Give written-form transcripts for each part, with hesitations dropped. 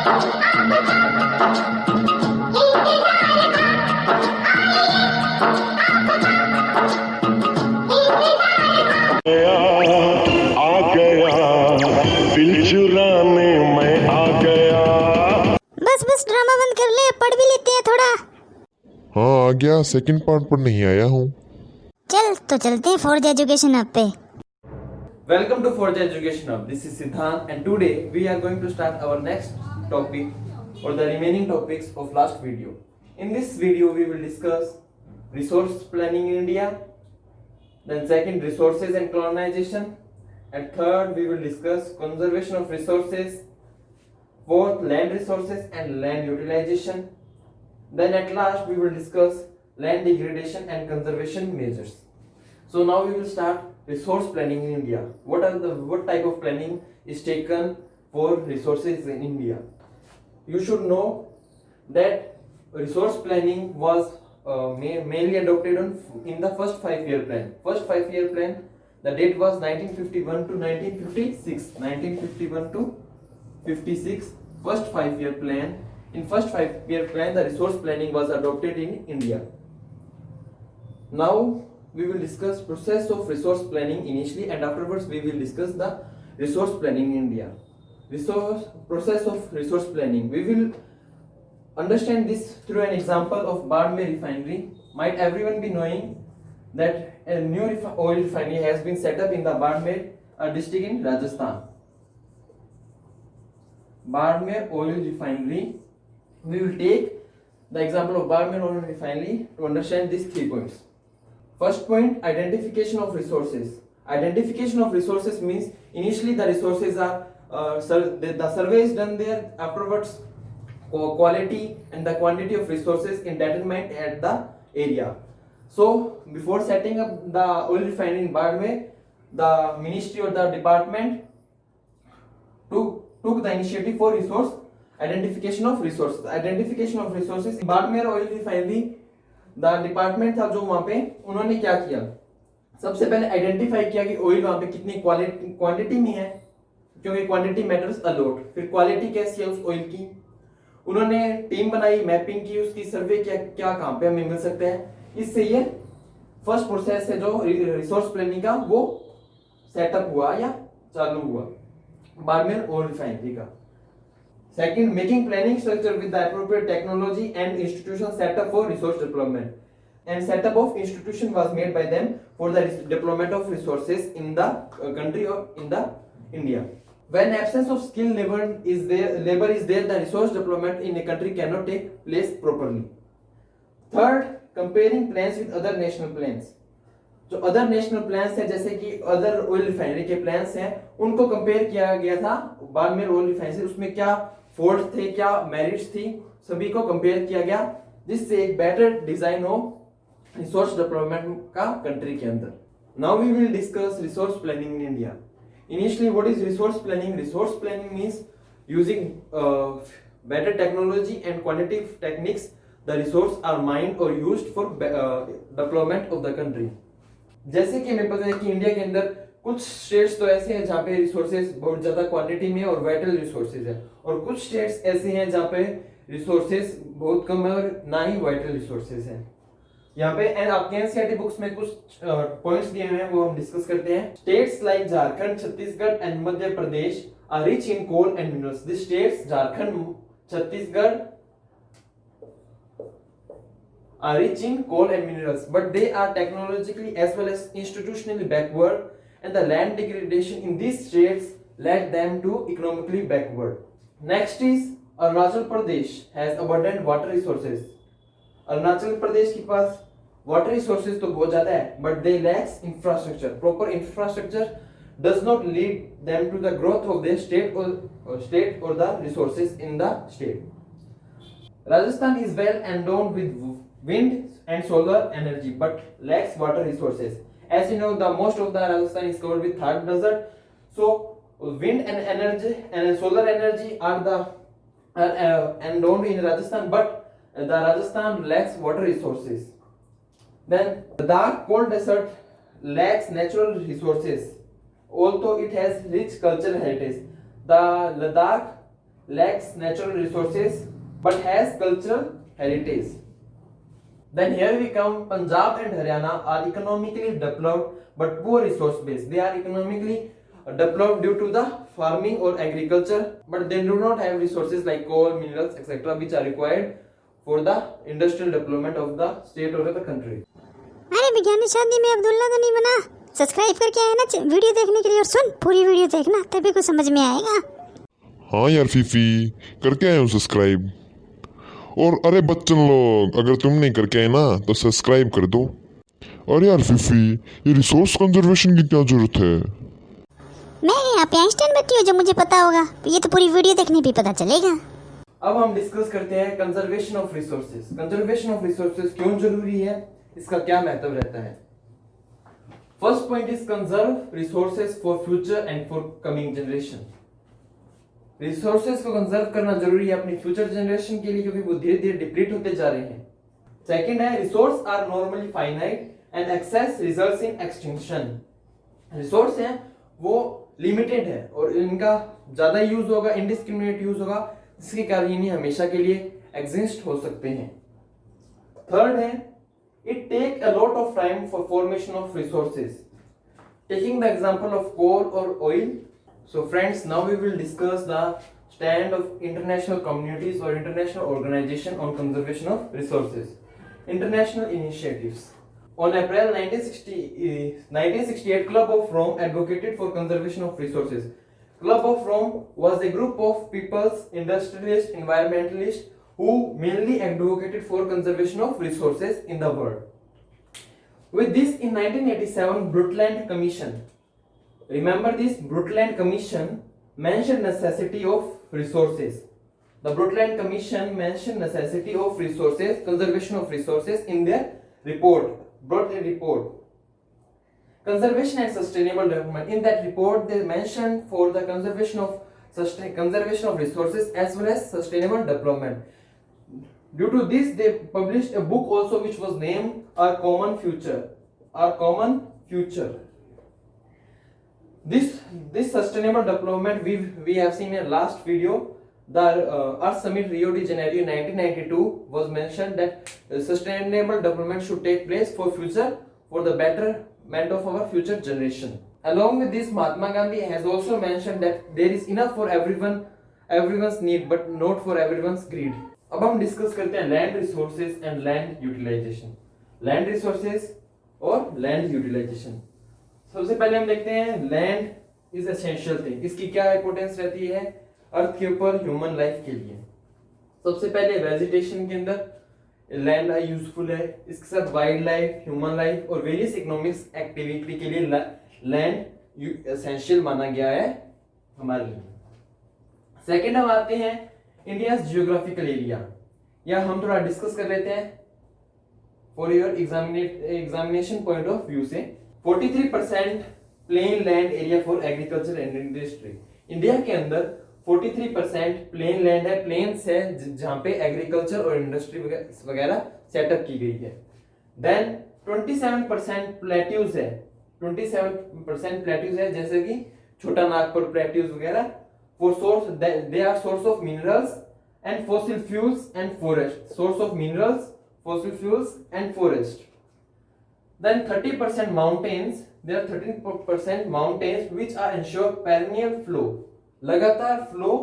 बस बस ड्रामा बंद कर ले, पढ़ भी लेते हैं थोड़ा। हाँ आ गया, सेकंड पार्ट पर नहीं आया हूँ। चल तो चलते हैं फोर्ज एजुकेशन हब पे। Welcome to Forge Education Hub. This is Siddhant, and today we are going to start our next topic or the remaining topics of last video. In this video, we will discuss resource planning in India, then second resources and colonization, and third we will discuss conservation of resources, fourth land resources and land utilization. Then at last we will discuss land degradation and conservation measures. So now we will start resource planning in India. What type of planning is taken for resources in India? You should know that resource planning was mainly adopted in the first 5-year plan. First 5-year plan, the date was 1951 to 1956. 1951 to 56. First 5-year plan. In first 5-year plan, the resource planning was adopted in India. Now we will discuss process of resource planning initially, and afterwards we will discuss the resource planning in India. Process of resource planning. We will understand this through an example of Barmer refinery. Might everyone be knowing that a new oil refinery has been set up in the Barmer district in Rajasthan. Barmer oil refinery. We will take the example of Barmer oil refinery to understand these 3 points. First point, identification of resources. Identification of resources means initially the resources are the survey is done there. Afterwards, quality and the quantity of resources is determined at the area. So before setting up the oil refinery in Barmer, the ministry or the department took the initiative for resource identification of resources. Identification of resources in Barmer oil refinery, the department था जो वहां पे, उन्होंने क्या किया, सबसे पहले identify किया कि ऑयल वहां पे कितनी क्वांटिटी में है, क्योंकि क्वांटिटी मैटर्स अ लॉट। फिर क्वालिटी कैसी है उस ऑयल की, उन्होंने टीम बनाई, मैपिंग की, उसकी सर्वे किया क्या कहां पे हमें मिल सकते हैं। इससे ये फर्स्ट प्रोसेस है जो रिसोर्स प्लानिंग का वो सेटअप हुआ या चालू हुआ बारमेर ऑयल रिफाइनरी का। Second, making planning structure with the appropriate technology and institution set up for resource development. And setup of institution was made by them for the deployment of resources in the country or in the India. When absence of skilled labor is there, the resource deployment in a country cannot take place properly. Third, comparing plans with other national plans. जो other national plans है, जैसे कि other oil refinery के plans हैं, उनको compare किया गया था बारमेर ऑयल रिफाइनरी। उसमें क्या फॉल्ट थे, क्या मेरिट्स थी, सभी को कंपेयर किया गया, जिससे एक बेटर डिजाइन हो रिसोर्स डेवलपमेंट का कंट्री के अंदर। Now we will discuss resource planning in India. Initially what is resource planning? Resource planning means using better technology and quantitative techniques. The resource are mined or used for development of the country. जैसे कि हमें पता है कि India के अंदर कुछ states तो ऐसे हैं जहाँ पे रिसोर्सेज बहुत ज्यादा क्वांटिटी में और वाइटल रिसोर्सेज है, और कुछ स्टेट्स ऐसे हैं जहाँ पे रिसोर्सेज बहुत कम है और ना ही वाइटल रिसोर्सेज हैं। यहाँ पे एंड आपके एनसीईआरटी बुक्स में कुछ पॉइंट्स दिए हुए हैं, वो हम डिस्कस करते हैं। States like Jharkhand, Chhattisgarh and Madhya Pradesh are rich in coal and minerals. This states Jharkhand, Chhattisgarh are rich in coal and minerals, but they are technologically as well as institutionally backward, and the land degradation in these states led them to economically backward. Next is Arunachal Pradesh has abundant water resources. Arunachal Pradesh के पास water resources तो बहुत ज्यादा है, but they lacks infrastructure. Proper infrastructure does not lead them to the growth of their state or the resources in the state. Rajasthan is well endowed with wind and solar energy but lacks water resources. As you know, the most of the Rajasthan is covered with hard desert, so wind and energy and solar energy are endowed in Rajasthan, but the Rajasthan lacks water resources. Then Ladakh cold desert lacks natural resources, although it has rich cultural heritage. The Ladakh lacks natural resources but has cultural heritage. Then here we come, Punjab and Haryana are economically developed but poor resource base. They are economically developed due to the farming or agriculture, but they do not have resources like coal, minerals, etc. which are required for the industrial development of the state or the country. अरे विज्ञानी शादी में अब्दुल्ला तो नहीं बना। Subscribe करके आए ना वीडियो देखने के लिए, और सुन पूरी वीडियो देखना तभी कुछ समझ में आएगा। हाँ यार फीफी, करके आए हूँ सब्सक्राइब। और अरे बच्चन लोग, अगर तुम नहीं करके आए ना तो सब्सक्राइब कर दो। और यार फीफी, ये रिसोर्स कंजर्वेशन की क्या जरूरत है? मैं यहाँ पे आइंस्टाइन बच्ची हूँ जो मुझे पता होगा, ये तो पूरी वीडियो देखने पे पता चलेगा। अब हम डिस्कस करते हैं conservation of resources. Conservation of resources क्यों जरूरी है, इसका क्या महत्व रहता है। First point is conserve resources for future and for coming generation. Resources को कंजर्व करना जरूरी है अपनी फ्यूचर जनरेशन के लिए, क्योंकि वो धीरे धीरे डिप्लीट होते जा रहे हैं। सेकंड है, resource are normally finite and excess results in extinction. Resource हैं वो लिमिटेड है और इनका ज्यादा यूज होगा, इनडिस्क्रिमिनेट यूज होगा, जिसके कारण ये हमेशा के लिए एग्जिस्ट हो सकते हैं। थर्ड है, it take a lot of time for formation of resources. Taking the example of coal और oil. So friends, now we will discuss the stand of international communities or international organization on conservation of resources. International initiatives. On April 1968, Club of Rome advocated for conservation of resources. Club of Rome was a group of peoples, industrialists, environmentalists, who mainly advocated for conservation of resources in the world. With this, in 1987, Brundtland Commission. Remember this, Brundtland Commission mentioned necessity of resources. The Brundtland Commission mentioned necessity of resources, conservation of resources in their report, Brundtland report. Conservation and sustainable development. In that report, they mentioned for the conservation of resources as well as sustainable development. Due to this, they published a book also which was named Our Common Future. Our Common Future. This sustainable development we have seen in last video. The Earth Summit Rio de Janeiro in 1992 was mentioned that sustainable development should take place for future, for the betterment of our future generation. Along with this, Mahatma Gandhi has also mentioned that there is enough for everyone's need but not for everyone's greed. अब हम discuss करते हैं land resources and land utilization. Land resources और land utilization. सबसे पहले हम देखते हैं लैंड इज एसेंशियल थिंग। इसकी क्या इंपॉर्टेंस रहती है अर्थ के ऊपर ह्यूमन लाइफ के लिए। सबसे पहले वेजिटेशन के अंदर लैंड यूजफुल है। इसके साथ वाइल्ड लाइफ, ह्यूमन लाइफ और वेरियस इकोनॉमिक्स एक्टिविटी के लिए लैंड एसेंशियल माना गया है हमारे लिए। सेकेंड हम आते हैं इंडिया जियोग्राफिकल एरिया, या हम थोड़ा डिस्कस कर लेते हैं for your examination point of view से। 43% plain land area for agriculture and industry. India के अंदर 43% प्लेन लैंड है, प्लेन्स है जहां पे एग्रीकल्चर और इंडस्ट्री वगैरह सेटअप की गई है। देन 27% प्लेट्यूज है, 27% प्लेट्यूज है जैसे कि छोटा नागपुर प्लेट्यूज वगैरह। For source they are source of minerals and fossil fuels and forest. Source of minerals, fossil fuels and forest. Then 30% mountains. There are 13% mountains which are ensure perennial flow, लगातार flow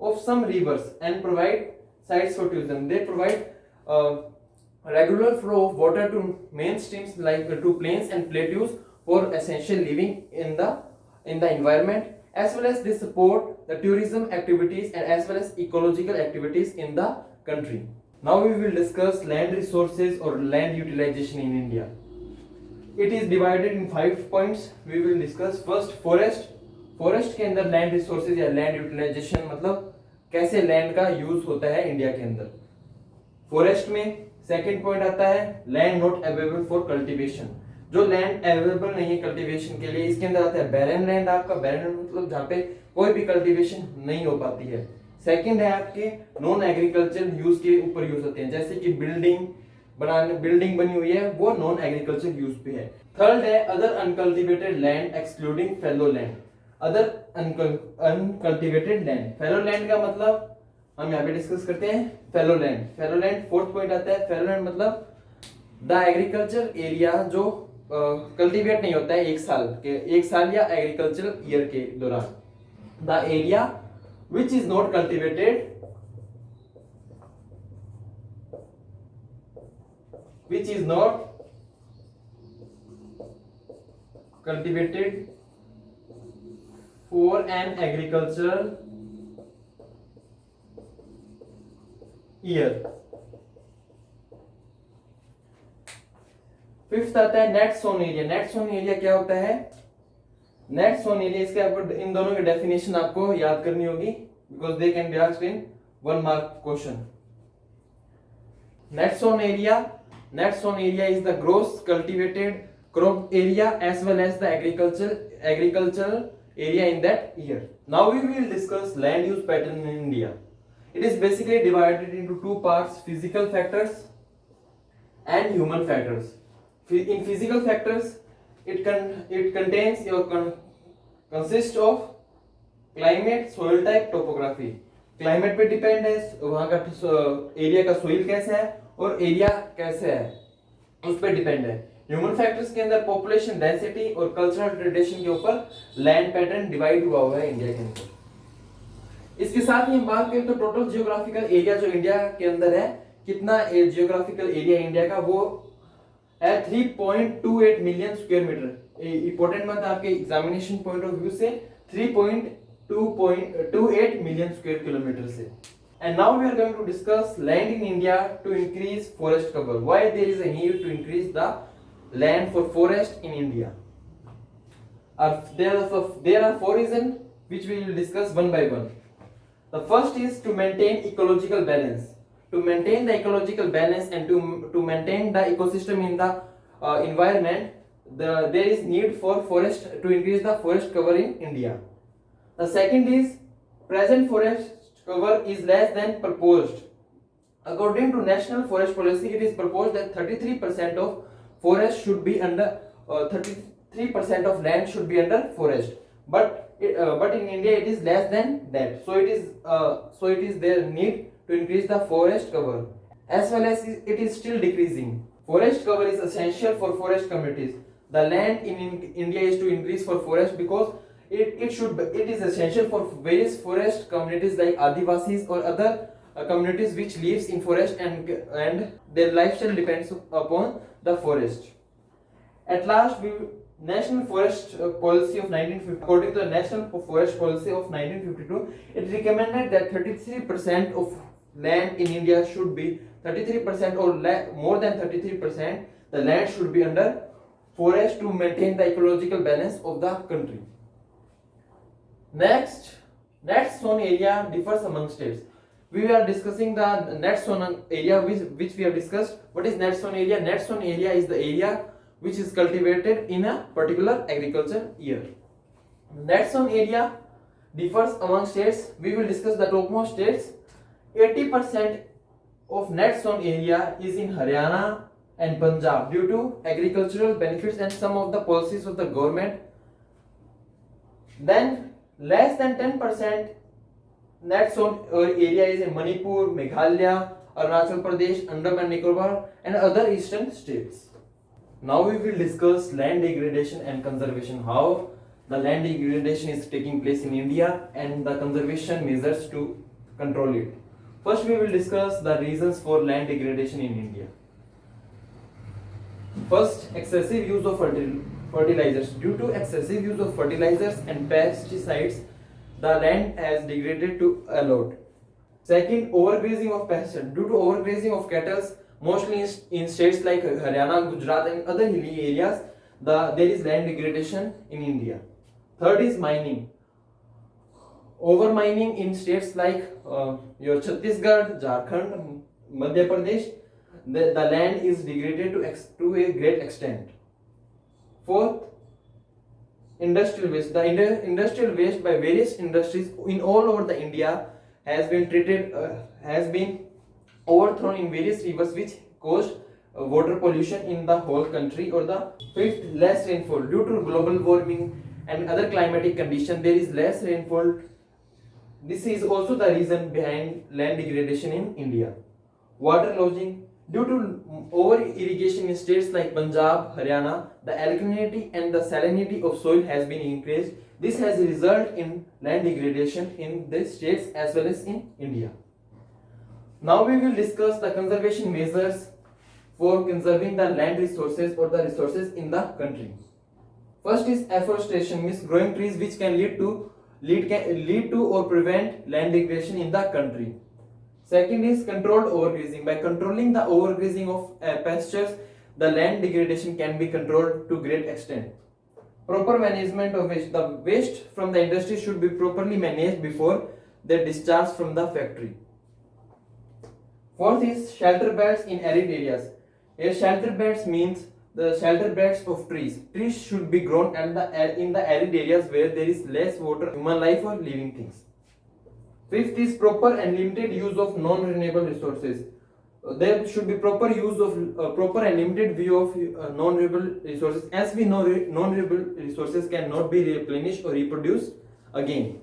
of some rivers and provide sites for tourism. They provide regular flow of water to main streams like to plains and plateaus for essential living in the environment, as well as they support the tourism activities and as well as ecological activities in the country. Now we will discuss land resources or land utilization in India. It is divided in 5 points. We will discuss first forest. Forest के अंदर land resources या land utilization मतलब कैसे land का use होता है India के अंदर। Forest में second point आता है land not available for cultivation. जो land available नहीं है cultivation के लिए, इसके अंदर आता है barren land। आपका barren मतलब जहाँ पे कोई भी cultivation नहीं हो पाती है। सेकंड है आपके नॉन एग्रीकल्चर यूज के ऊपर यूज होते हैं, जैसे कि बिल्डिंग बनी हुई है वो नॉन एग्रीकल्चर यूज पे है। थर्ड है other uncultivated land excluding fallow land. Other uncultivated land. Fallow land का मतलब हम यहाँ पे डिस्कस करते हैं। Fallow land, fallow land fourth point आता है। फैलो लैंड मतलब द एग्रीकल्चर एरिया जो कल्टीवेट नहीं होता है एक साल या एग्रीकल्चर ईयर के दौरान। The area which is not cultivated, which is not cultivated for an agricultural year। Fifth आता है net sown area. Net sown area क्या होता है? नेट सोन एरिया, इसके आपको इन दोनों की डेफिनेशन आपको याद करनी होगी because they can be asked in 1 mark question. Net sown area, net sown area is the gross cultivated crop area as well as the agricultural area in that year। Now we will discuss land use pattern in India। It is basically divided into two parts: physical factors and human factors। In physical factors, it contains or consists of climate, soil type, topography। Climate पे depend है, वहां का area का soil कैसा है और area कैसे है उस पर डिपेंड है। ह्यूमन फैक्टर्स के अंदर पॉपुलेशन डेंसिटी और कल्चरल ट्रेडिशन के ऊपर लैंड पैटर्न डिवाइड हुआ है इंडिया के अंदर। इसके साथ ही हम बात करें तो टोटल जियोग्राफिकल एरिया जो इंडिया के अंदर है, कितना जियोग्राफिकल एरिया इंडिया का, वो है 3.28 मिलियन स्क्वायर मीटर। इंपॉर्टेंट बात आपके एग्जामिनेशन पॉइंट ऑफ व्यू से 3.28 मिलियन स्क्वायर किलोमीटर से। And now we are going to discuss land in India to increase forest cover। Why there is a need to increase the land for forest in India? There are 4 reasons which we will discuss one by one। The first is to maintain ecological balance। To maintain the ecological balance and to maintain the ecosystem in the environment, there is need for forest to increase the forest cover in India। The second is present forest cover is less than proposed। According to National Forest Policy, it is proposed that 33% of forest should be under 33% of land should be under forest, but in India it is less than that, so it is their need to increase the forest cover, as well as it is still decreasing। Forest cover is essential for forest communities। The land in India is to increase for forest because it is essential for various forest communities like Adivasis or other communities which lives in forest and their lifestyle depends upon the forest। At last, National Forest Policy of 1950, according to the National Forest Policy of 1952, it recommended that 33% of land in India should be 33% or more than 33%, the land should be under forest to maintain the ecological balance of the country। Next, net zone area differs among states। We are discussing the net zone area which we have discussed। What is net zone area? Net zone area is the area which is cultivated in a particular agriculture year। Net zone area differs among states। We will discuss the topmost states। 80% of net zone area is in Haryana and Punjab due to agricultural benefits and some of the policies of the government। Then less than 10% net zone area is in Manipur, Meghalaya, Arunachal Pradesh, Andaman Nicobar and other eastern states। Now we will discuss land degradation and conservation, how the land degradation is taking place in India and the conservation measures to control it। First we will discuss the reasons for land degradation in India। First, excessive use of fertilizers। Due to excessive use of fertilizers and pesticides, the land has degraded to a lot। Second, overgrazing of pastures। Due to overgrazing of cattle, mostly in states like Haryana, Gujarat and other hilly areas, there is land degradation in India। Third is mining। Over mining in states like your Chhattisgarh, Jharkhand, Madhya Pradesh, the land is degraded to a great extent। Fourth, industrial waste। The industrial waste by various industries in all over the India has been overthrown in various rivers which caused water pollution in the whole country। Or the fifth, less rainfall। Due to global warming, and other climatic conditions, there is less rainfall. This is also the reason behind land degradation in India. Water lodging. Due to over irrigation in states like Punjab, Haryana, the alkalinity and the salinity of soil has been increased. This has resulted in land degradation in these states as well as in India. Now we will discuss the conservation measures for conserving the land resources or the resources in the country. First is afforestation, means growing trees which can lead to or prevent land degradation in the country. Second is controlled overgrazing. By controlling the overgrazing of pastures, the land degradation can be controlled to great extent. Proper management of waste. The waste from the industry should be properly managed before they discharge from the factory. Fourth is shelter beds in arid areas. Here shelter beds means the shelter beds of trees. Trees should be grown in the arid areas where there is less water, human life or living things. Fifth is proper and limited use of non-renewable resources. There should be proper use of proper and limited view of non-renewable resources, as we know non-renewable resources cannot be replenished or reproduced again.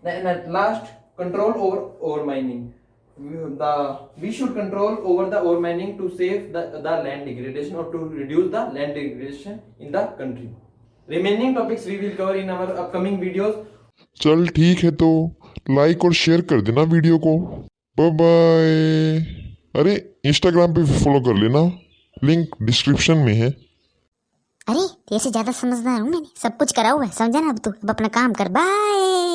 Then at last, control over mining. We should control over the ore mining to save the land degradation or to reduce the land degradation in the country. Remaining topics we will cover in our upcoming videos. चल ठीक है, तो like और share कर देना video को। Bye bye. अरे Instagram पे भी फॉलो कर लेना, लिंक डिस्क्रिप्शन में है। अरे तेरे से ज्यादा समझदार हूँ मैंने, सब कुछ करा हुआ है, समझा ना। अब तू अब अपना काम कर। बाय।